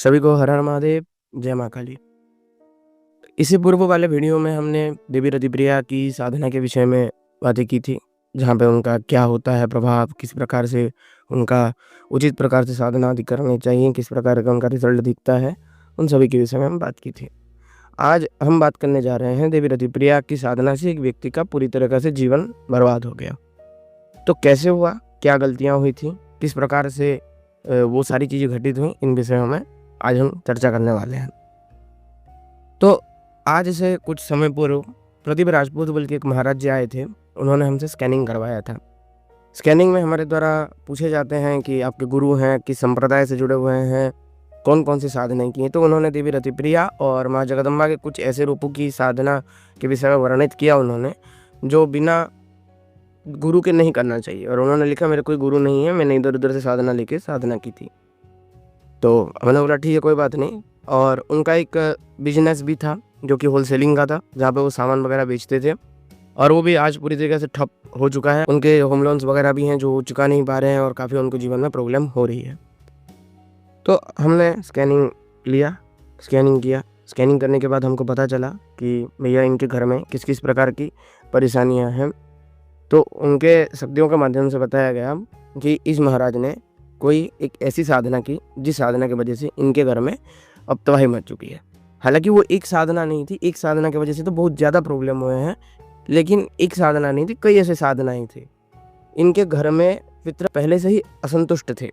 सभी को हर हर महादेव, जय माँ काली। इससे पूर्व वाले वीडियो में हमने देवी रतिप्रिया की साधना के विषय में बातें की थी, जहाँ पे उनका क्या होता है प्रभाव, किस प्रकार से उनका उचित प्रकार से साधना आदि करनी चाहिए, किस प्रकार का उनका रिजल्ट दिखता है, उन सभी के विषय में हम बात की थी। आज हम बात करने जा रहे हैं देवी रतिप्रिया की साधना से एक व्यक्ति का पूरी तरीके से जीवन बर्बाद हो गया। तो कैसे हुआ, क्या गलतियाँ हुई थी, किस प्रकार से वो सारी चीज़ें घटित हुई, इन विषयों में आज हम चर्चा करने वाले हैं। तो आज से कुछ समय पूर्व प्रदीप राजपूत बोल के एक महाराज जी आए थे। उन्होंने हमसे स्कैनिंग करवाया था। स्कैनिंग में हमारे द्वारा पूछे जाते हैं कि आपके गुरु हैं, किस संप्रदाय से जुड़े हुए हैं, कौन कौन सी साधनाएं की हैं। तो उन्होंने देवी रतिप्रिया और माँ जगदम्बा के कुछ ऐसे रूपों की साधना के विषय में वर्णित किया उन्होंने, जो बिना गुरु के नहीं करना चाहिए। और उन्होंने लिखा मेरे कोई गुरु नहीं है, मैंने इधर उधर से साधना लेके साधना की थी। तो हमने बोला ठीक है, कोई बात नहीं। और उनका एक बिजनेस भी था जो कि होलसेलिंग का था, जहाँ पे वो सामान वगैरह बेचते थे, और वो भी आज पूरी तरीके से ठप हो चुका है। उनके होम लोन्स वगैरह भी हैं जो चुका नहीं पा रहे हैं, और काफ़ी उनको जीवन में प्रॉब्लम हो रही है। तो हमने स्कैनिंग लिया, स्कैनिंग किया। स्कैनिंग करने के बाद हमको पता चला कि भैया इनके घर में किस किस प्रकार की परेशानियां हैं। तो उनके शक्तियों के माध्यम से बताया गया कि इस महाराज ने कोई एक ऐसी साधना की जिस साधना की वजह से इनके घर में अब तबाही मच चुकी है। हालांकि वो एक साधना नहीं थी, एक साधना की वजह से तो बहुत ज़्यादा प्रॉब्लम हुए हैं, लेकिन एक साधना नहीं थी, कई ऐसे साधनाएं थी। इनके घर में पितर पहले से ही असंतुष्ट थे।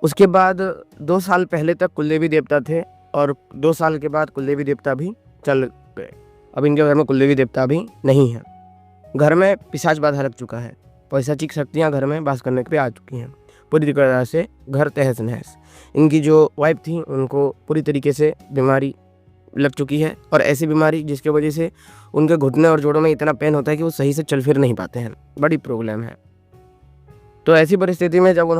उसके बाद 2 साल पहले तक कुलदेवी देवता थे, और 2 साल के बाद कुलदेवी देवता भी चल गए। अब इनके घर में कुलदेवी देवता भी नहीं है। घर में पिशाच बाधा लग चुका है, पैशाचिक शक्तियाँ घर में वास करने पे आ चुकी हैं। पूरी तरह से घर तहस नहस। इनकी जो वाइफ थी उनको पूरी तरीके से बीमारी लग चुकी है, और ऐसी बीमारी जिसकी वजह से उनके घुटने और जोड़ों में इतना पेन होता है कि वो सही से चल फिर नहीं पाते हैं। बड़ी प्रॉब्लम है। तो ऐसी परिस्थिति में जब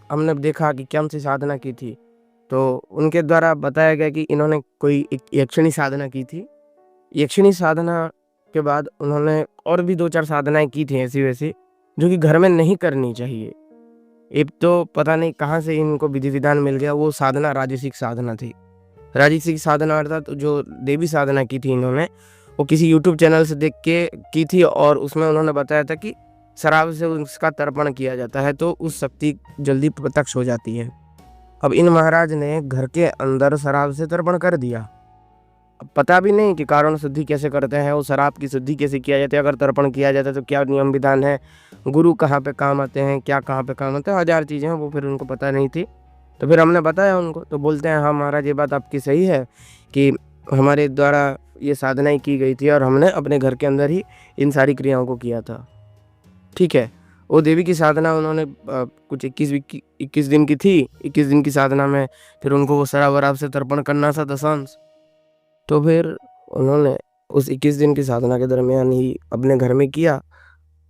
हमने देखा कि कौन सी साधना की थी, तो उनके द्वारा बताया गया कि इन्होंने कोई एक यक्षिणी साधना की थी। यक्षिणी साधना के बाद उन्होंने और भी 2-4 साधनाएं की थी ऐसी वैसी, जो कि घर में नहीं करनी चाहिए। एक तो पता नहीं कहाँ से इनको विधि विधान मिल गया, वो साधना राजसिक साधना थी। राजसिक साधना अर्थात जो देवी साधना की थी इन्होंने, वो किसी यूट्यूब चैनल से देख के की थी, और उसमें उन्होंने बताया था कि शराब से उसका तर्पण किया जाता है तो उस शक्ति जल्दी प्रत्यक्ष हो जाती है। अब इन महाराज ने घर के अंदर शराब से तर्पण कर दिया। अब पता भी नहीं कि कारण शुद्धि कैसे करते हैं, वो शराब की शुद्धि कैसे किया जाता है, अगर तर्पण किया जाता है तो क्या नियम विधान है, गुरु कहाँ पे काम आते हैं, क्या कहाँ पे काम आते हैं, 1000 चीज़ें हैं, वो फिर उनको पता नहीं थी। तो फिर हमने बताया उनको, तो बोलते हैं हाँ महाराज ये बात आपकी सही है कि हमारे द्वारा ये साधनाएं की गई थी, और हमने अपने घर के अंदर ही इन सारी क्रियाओं को किया था। ठीक है। वो देवी की साधना उन्होंने कुछ 21 दिन की थी। 21 दिन की साधना में फिर उनको वो शराब वराब से तर्पण करना था दशांश। तो फिर उन्होंने उस 21 दिन की साधना के दरमियान ही अपने घर में किया,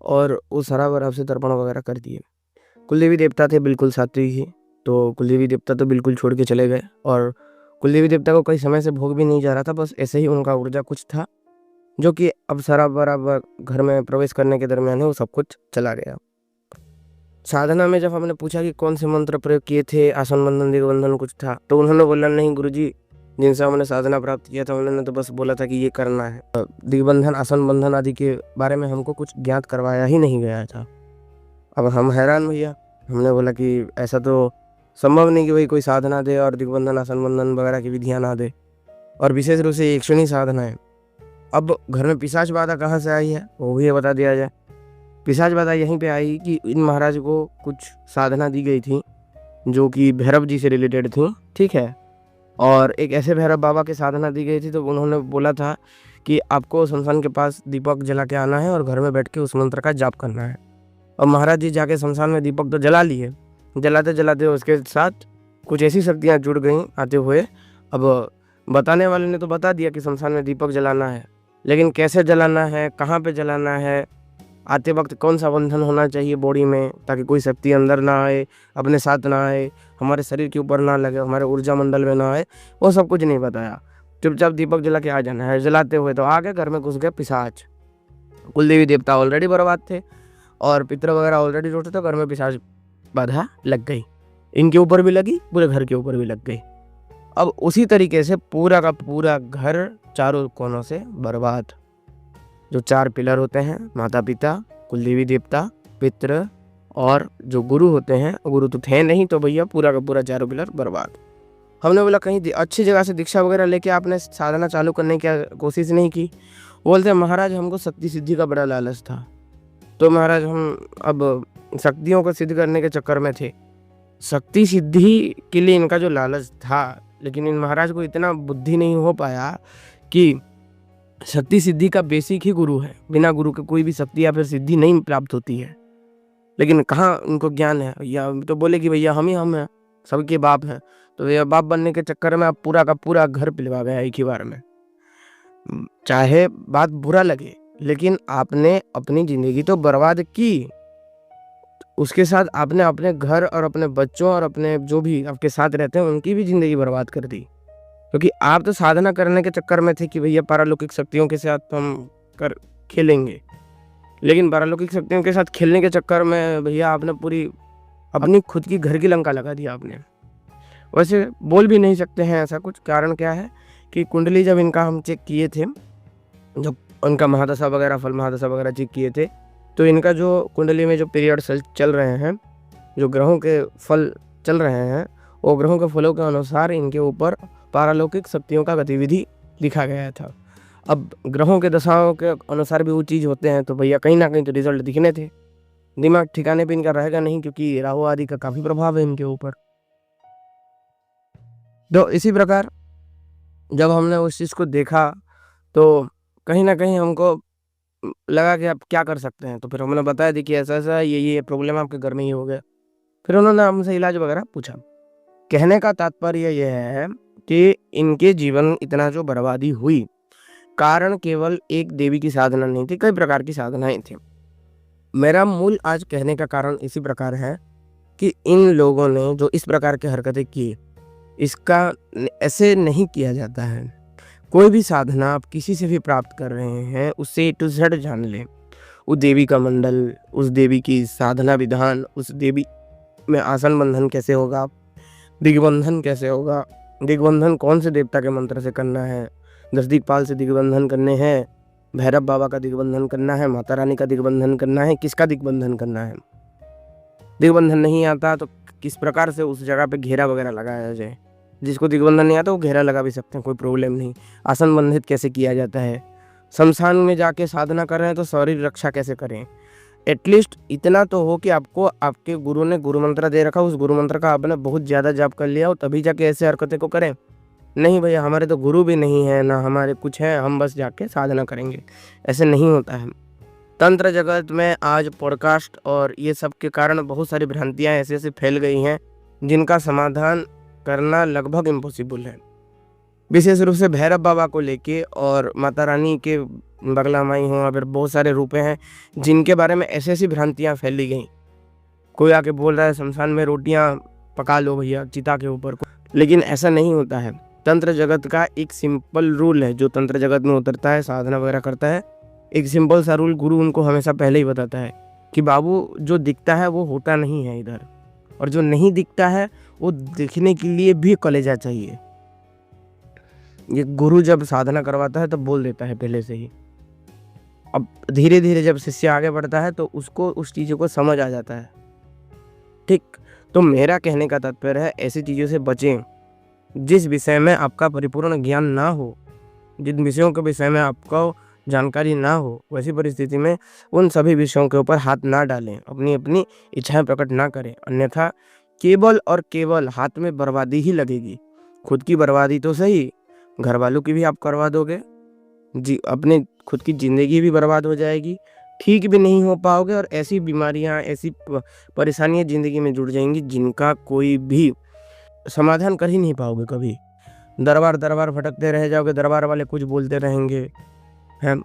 और उस शराब वराब से तर्पण वगैरह कर दिए। कुलदेवी देवता थे बिल्कुल सात्विक ही, तो कुलदेवी देवता तो बिल्कुल छोड़ के चले गए, और कुलदेवी देवता को कई समय से भोग भी नहीं जा रहा था। बस ऐसे ही उनका ऊर्जा कुछ था, जो कि अब शराब वराब घर में प्रवेश करने के दरमियान है वो सब कुछ चला गया। साधना में जब हमने पूछा कि कौन से मंत्र प्रयोग किए थे, आसन बंधन दिग्बंधन कुछ था, तो उन्होंने बोला नहीं गुरुजी, जिनसे हमने साधना प्राप्त किया था उन्होंने तो बस बोला था कि ये करना है। दिग्बंधन आसन बंधन आदि के बारे में हमको कुछ ज्ञात करवाया ही नहीं गया था। अब हम हैरान भैया। हमने बोला कि ऐसा तो संभव नहीं कि भाई कोई साधना दे और दिग्बंधन आसन बंधन वगैरह की विधियाँ ना दे, और विशेष रूप से यक्षिणी साधना है। अब घर में पिशाच बाधा कहाँ से आई है वो भी बता दिया जाए। पिशाच बाधा यहीं पे आई कि इन महाराज को कुछ साधना दी गई थी जो कि भैरव जी से रिलेटेड थी। ठीक है। और एक ऐसे भैरव बाबा की साधना दी गई थी, तो उन्होंने बोला था कि आपको शमशान के पास दीपक जला के आना है और घर में बैठ के उस मंत्र का जाप करना है। और महाराज जी जाके शमशान में दीपक तो जला लिए, जलाते जलाते उसके साथ कुछ ऐसी शक्तियाँ जुड़ गई आते हुए। अब बताने वाले ने तो बता दिया कि शमशान में दीपक जलाना है, लेकिन कैसे जलाना है, कहाँ पे जलाना है, आते वक्त कौन सा बंधन होना चाहिए बॉडी में, ताकि कोई शक्ति अंदर ना आए, अपने साथ ना आए, हमारे शरीर के ऊपर ना लगे, हमारे ऊर्जा मंडल में ना आए, वो सब कुछ नहीं बताया। चुपचाप दीपक जला के आ जाना है। जलाते हुए तो आगे घर में घुस गए पिशाच। कुलदेवी देवता ऑलरेडी बर्बाद थे, और पितर वगैरह ऑलरेडी टूटे, तो घर में पिशाच बाधा लग गई। इनके ऊपर भी लगी, पूरे घर के ऊपर भी लग गई। अब उसी तरीके से पूरा का पूरा घर चारों कोनों से बर्बाद। जो 4 पिलर होते हैं, माता पिता, कुलदेवी देवता, पितृ और जो गुरु होते हैं, गुरु तो थे नहीं, तो भैया पूरा का पूरा चारों पिलर बर्बाद। हमने बोला कहीं अच्छी जगह से दीक्षा वगैरह लेके आपने साधना चालू करने की कोशिश नहीं की। बोलते महाराज हमको शक्ति सिद्धि का बड़ा लालच था, तो महाराज हम अब शक्तियों को सिद्ध करने के चक्कर में थे। शक्ति सिद्धि के लिए इनका जो लालच था, लेकिन इन महाराज को इतना बुद्धि नहीं हो पाया कि शक्ति सिद्धि का बेसिक ही गुरु है। बिना गुरु के कोई भी शक्ति या फिर सिद्धि नहीं प्राप्त होती है। लेकिन कहाँ उनको ज्ञान है, या तो बोले कि भैया हम हैं, सबके बाप हैं। तो भैया बाप बनने के चक्कर में आप पूरा का पूरा घर पिलवा गया एक ही बार में। चाहे बात बुरा लगे, लेकिन आपने अपनी जिंदगी तो बर्बाद की, उसके साथ आपने अपने घर और अपने बच्चों और अपने जो भी आपके साथ रहते हैं उनकी भी जिंदगी बर्बाद कर दी। क्योंकि आप तो साधना करने के चक्कर में थे कि भैया पारलौकिक शक्तियों के साथ हम कर खेलेंगे, लेकिन पारलौकिक शक्तियों के साथ खेलने के चक्कर में भैया आपने पूरी अपनी खुद की घर की लंका लगा दिया आपने। वैसे बोल भी नहीं सकते हैं ऐसा कुछ। कारण क्या है कि कुंडली जब इनका हम चेक किए थे, जब उनका महादशा वगैरह फल महादशा वगैरह चेक किए थे, तो इनका जो कुंडली में जो पीरियड चल रहे हैं, जो ग्रहों के फल चल रहे हैं, वो ग्रहों के फलों के अनुसार इनके ऊपर पारलौकिक शक्तियों का गतिविधि लिखा गया था। अब ग्रहों के दशाओं के अनुसार भी वो चीज़ होते हैं, तो भैया कहीं ना कहीं तो रिजल्ट दिखने थे। दिमाग ठिकाने पे इनका रहेगा नहीं, क्योंकि राहु आदि का काफ़ी प्रभाव है इनके ऊपर। तो इसी प्रकार जब हमने उस चीज़ को देखा, तो कहीं ना कहीं हमको लगा कि आप क्या कर सकते हैं। तो फिर हमने बताया देखिए ऐसा ऐसा ये प्रॉब्लम आपके घर में ही हो गया। फिर उन्होंने हमसे इलाज वगैरह पूछा। कहने का तात्पर्य यह है कि इनके जीवन इतना जो बर्बादी हुई, कारण केवल एक देवी की साधना नहीं थी, कई प्रकार की साधनाएं थी। मेरा मूल आज कहने का कारण इसी प्रकार है कि इन लोगों ने जो इस प्रकार की हरकतें की, इसका ऐसे नहीं किया जाता है। कोई भी साधना आप किसी से भी प्राप्त कर रहे हैं, उससे A to Z जान लें। उस देवी का मंडल, उस देवी की साधना विधान, उस देवी में आसन बंधन कैसे होगा, दिग्बंधन कैसे होगा, दिग्बंधन कौन से देवता के मंत्र से करना है, 10 दिक्पाल से दिग्बंधन करने हैं, भैरव बाबा का दिग्बंधन करना है, माता रानी का दिग्बंधन करना है, किसका दिग्बंधन करना है। दिग्बंधन नहीं आता तो किस प्रकार से उस जगह पे घेरा वगैरह लगाया जाए। जिसको दिग्बंधन नहीं आता वो घेरा लगा भी सकते हैं, कोई प्रॉब्लम नहीं। आसन बंधित कैसे किया जाता है, शमशान में जाके साधना कर रहे हैं तो शरीर रक्षा कैसे करें। एटलीस्ट इतना तो हो कि आपको आपके गुरु ने गुरु मंत्र दे रखा, उस गुरु मंत्र का आपने बहुत ज़्यादा जाप कर लिया हो, तभी जाके ऐसे हरकतें को करें। नहीं भैया हमारे तो गुरु भी नहीं है, ना हमारे कुछ है, हम बस जाके साधना करेंगे, ऐसे नहीं होता है। तंत्र जगत में आज पॉडकास्ट और ये सब के कारण बहुत सारी भ्रांतियाँ ऐसे ऐसे फैल गई हैं जिनका समाधान करना लगभग इम्पॉसिबल है। विशेष रूप से भैरव बाबा को लेके और माता रानी के बगला माई हो, या फिर बहुत सारे रूपे हैं जिनके बारे में ऐसी ऐसी भ्रांतियाँ फैली गई। कोई आके बोल रहा है शमशान में रोटियाँ पका लो भैया चिता के ऊपर, लेकिन ऐसा नहीं होता है। तंत्र जगत का एक सिंपल रूल है, जो तंत्र जगत में उतरता है, साधना वगैरह करता है, एक सिंपल सा रूल गुरु उनको हमेशा पहले ही बताता है कि बाबू जो दिखता है वो होता नहीं है इधर, और जो नहीं दिखता है वो दिखने के लिए भी कलेजा चाहिए। ये गुरु जब साधना करवाता है तब बोल देता है पहले से ही। अब धीरे धीरे जब शिष्य आगे बढ़ता है तो उसको उस चीज़ों को समझ आ जाता है। ठीक, तो मेरा कहने का तात्पर्य है ऐसी चीज़ों से बचें जिस विषय में आपका परिपूर्ण ज्ञान ना हो, जिन विषयों के विषय में आपको जानकारी ना हो। वैसी परिस्थिति में उन सभी विषयों के ऊपर हाथ ना डालें, अपनी अपनी इच्छाएं प्रकट ना करें, अन्यथा केवल और केवल हाथ में बर्बादी ही लगेगी। खुद की बर्बादी तो सही, घर वालों की भी आप करवा दोगे जी, अपने खुद की ज़िंदगी भी बर्बाद हो जाएगी, ठीक भी नहीं हो पाओगे, और ऐसी बीमारियां ऐसी परेशानियां ज़िंदगी में जुड़ जाएंगी जिनका कोई भी समाधान कर ही नहीं पाओगे कभी। दरबार दरबार भटकते रह जाओगे, दरबार वाले कुछ बोलते रहेंगे, हैं,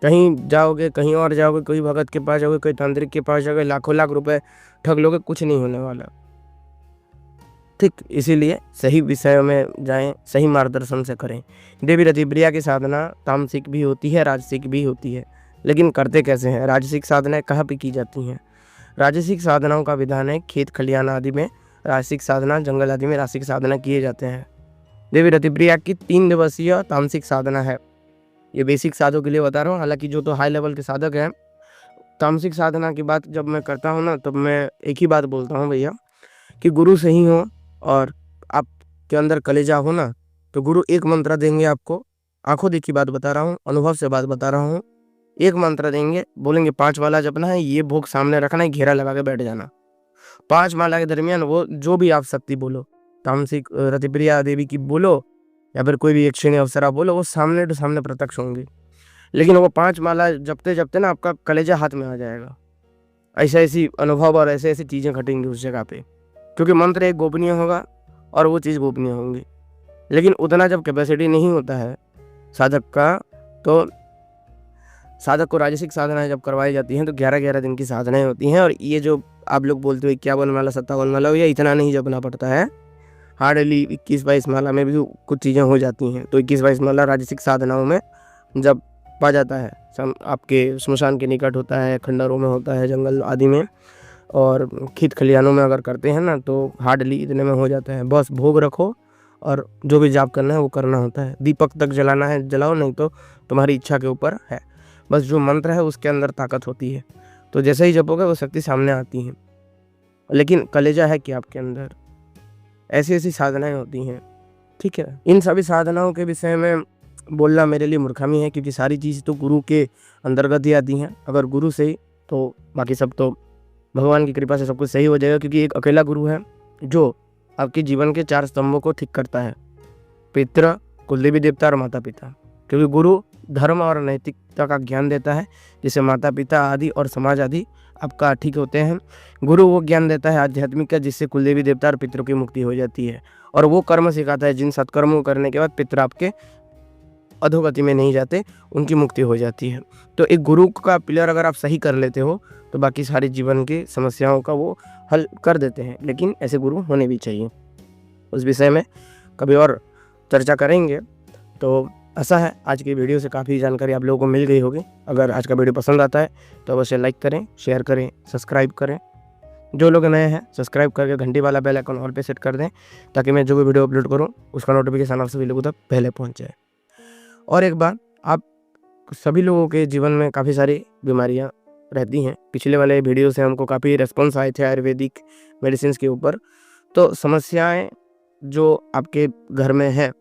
कहीं जाओगे कहीं और जाओगे, कोई भगत के पास जाओगे, कोई तांत्रिक के पास जाओगे, लाखों लाख रुपए ठग लोगे, कुछ नहीं होने वाला। ठीक, इसीलिए सही विषयों में जाएं, सही मार्गदर्शन से करें। देवी रतिप्रिया की साधना तामसिक भी होती है, राजसिक भी होती है, लेकिन करते कैसे हैं? राजसिक साधनाएं कहाँ पे की जाती हैं? राजसिक साधनाओं का विधान है खेत खलियान आदि में रासिक साधना, जंगल आदि में रासिक साधना किए जाते हैं। देवी रतिप्रिया की 3 दिवसीय तामसिक साधना है। ये बेसिक साधकों के लिए बता रहा हूँ, हालांकि जो तो हाई लेवल के साधक हैं, तामसिक साधना की बात जब मैं करता हूँ ना, तब मैं एक ही बात बोलता हूँ भैया, कि गुरु सही हो और आपके अंदर कलेजा हो ना, तो गुरु एक मंत्र देंगे आपको। आंखों देखी बात बता रहा हूँ, अनुभव से बात बता रहा हूँ। एक मंत्र देंगे, बोलेंगे 5 माला जपना है, ये भोग सामने रखना है, घेरा लगा के बैठ जाना। 5 माला के दरमियान वो जो भी आप शक्ति बोलो, तामसिक रतिप्रिया देवी की बोलो या फिर कोई भी यक्षिणी अप्सरा बोलो, वो सामने टू सामने प्रत्यक्ष होंगी। लेकिन वो 5 माला जपते जपते ना आपका कलेजा हाथ में आ जाएगा। ऐसा ऐसी अनुभव और ऐसे ऐसी चीज़ें घटेंगी उस जगह पे, क्योंकि मंत्र एक गोपनीय होगा और वो चीज़ गोपनीय होंगी। लेकिन उतना जब कैपेसिटी नहीं होता है साधक का, तो साधक को राजसिक साधनाएं जब करवाई जाती हैं तो 11-11 दिन की साधनाएं होती हैं। और ये जो आप लोग बोलते हो 51 माला 57 माला, ये इतना नहीं जपना पड़ता है। हार्डली 21-22 माला में भी कुछ चीज़ें हो जाती हैं। तो 21-22 माला राजसिक साधनाओं में जब पा जाता है, आपके श्मशान के निकट होता है, खंडरों में होता है, जंगल आदि में और खेत खलिहानों में अगर करते हैं ना, तो हार्डली इतने में हो जाता है। बस भोग रखो और जो भी जाप करना है वो करना होता है। दीपक तक जलाना है जलाओ, नहीं तो तुम्हारी इच्छा के ऊपर है। बस जो मंत्र है उसके अंदर ताकत होती है, तो जैसे ही जपोगे वो शक्ति सामने आती है। लेकिन कलेजा है कि आपके अंदर ऐसी ऐसी साधनाएं होती हैं, ठीक है। इन सभी साधनाओं के विषय में बोलना मेरे लिए मूर्खामी है, क्योंकि सारी चीज़ तो गुरु के अंतर्गत ही आती हैं। अगर गुरु सही तो बाकी सब तो भगवान की कृपा से सब कुछ सही हो जाएगा, क्योंकि एक अकेला गुरु है जो आपके जीवन के 4 स्तंभों को ठीक करता है, पितृ, कुलदेवी देवता और माता पिता। क्योंकि गुरु धर्म और नैतिकता का ज्ञान देता है, जिससे माता पिता आदि और समाज आदि आपका ठीक होते हैं। गुरु वो ज्ञान देता है आध्यात्मिक का, जिससे कुलदेवी देवता और पितरों की मुक्ति हो जाती है। और वो कर्म सिखाता है जिन सत्कर्मों करने के बाद पितर आपके अधोगति में नहीं जाते, उनकी मुक्ति हो जाती है। तो एक गुरु का पिलर अगर आप सही कर लेते हो तो बाकी सारी जीवन की समस्याओं का वो हल कर देते हैं। लेकिन ऐसे गुरु होने भी चाहिए। उस विषय में कभी और चर्चा करेंगे। तो ऐसा है, आज की वीडियो से काफ़ी जानकारी आप लोगों को मिल गई होगी। अगर आज का वीडियो पसंद आता है तो अवश्य लाइक करें, शेयर करें, सब्सक्राइब करें। जो लोग नए हैं सब्सक्राइब करके घंटी वाला बेल आइकन ऑल पे सेट कर दें, ताकि मैं जो भी वीडियो अपलोड करूं उसका नोटिफिकेशन आप सभी लोगों तक पहले पहुंच जाए। और एक बात, आप सभी लोगों के जीवन में काफ़ी सारी बीमारियां रहती हैं। पिछले वाले वीडियो से हमको काफ़ी रिस्पॉन्स आए थे आयुर्वेदिक मेडिसिन के ऊपर। तो समस्याएँ जो आपके घर में है,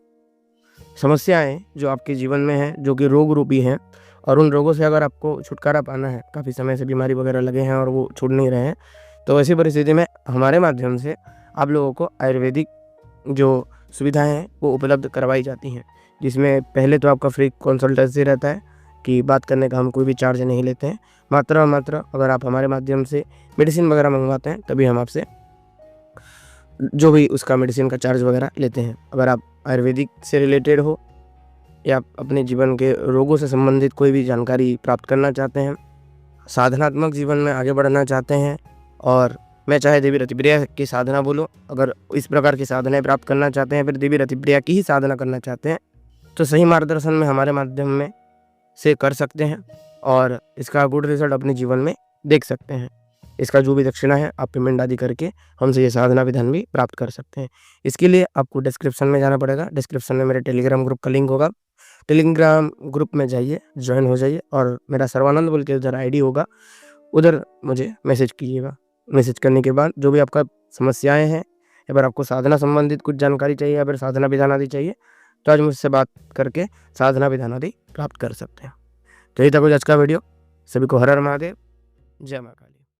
समस्याएं जो आपके जीवन में हैं, जो कि रोग रूपी हैं, और उन रोगों से अगर आपको छुटकारा पाना है, काफ़ी समय से बीमारी वगैरह लगे हैं और वो छूट नहीं रहे हैं, तो ऐसी परिस्थिति में हमारे माध्यम से आप लोगों को आयुर्वेदिक जो सुविधाएं हैं वो उपलब्ध करवाई जाती हैं। जिसमें पहले तो आपका फ्री कंसल्टेंसी रहता है कि बात करने का हम कोई भी चार्ज नहीं लेते हैं। मात्र और मात्र अगर आप हमारे माध्यम से मेडिसिन वगैरह मंगवाते हैं तभी हम आपसे जो भी उसका मेडिसिन का चार्ज वगैरह लेते हैं। अगर आप आयुर्वेदिक से रिलेटेड हो या अपने जीवन के रोगों से संबंधित कोई भी जानकारी प्राप्त करना चाहते हैं, साधनात्मक जीवन में आगे बढ़ना चाहते हैं, और मैं चाहे देवी रतिप्रिया की साधना बोलो, अगर इस प्रकार की साधनाएं प्राप्त करना चाहते हैं, फिर देवी रतिप्रिया की ही साधना करना चाहते हैं, तो सही मार्गदर्शन में हमारे माध्यम में से कर सकते हैं और इसका गुड रिजल्ट अपने जीवन में देख सकते हैं। इसका जो भी दक्षिणा है आप पेमेंट आदि करके हमसे ये साधना विधान भी प्राप्त कर सकते हैं। इसके लिए आपको डिस्क्रिप्शन में जाना पड़ेगा। डिस्क्रिप्शन में मेरे टेलीग्राम ग्रुप का लिंक होगा। टेलीग्राम ग्रुप में जाइए, ज्वाइन हो जाइए, और मेरा सर्वानंद बोल के उधर आईडी होगा, उधर मुझे मैसेज कीजिएगा। मैसेज करने के बाद जो भी आपका समस्याएं हैं, या फिर आपको साधना संबंधित कुछ जानकारी चाहिए या फिर साधना विधान आदि चाहिए, तो आज मुझसे बात करके साधना विधान आदि प्राप्त कर सकते हैं। तो यही था कुछ आज का वीडियो। सभी को हर हर महादेव, जय मां काली।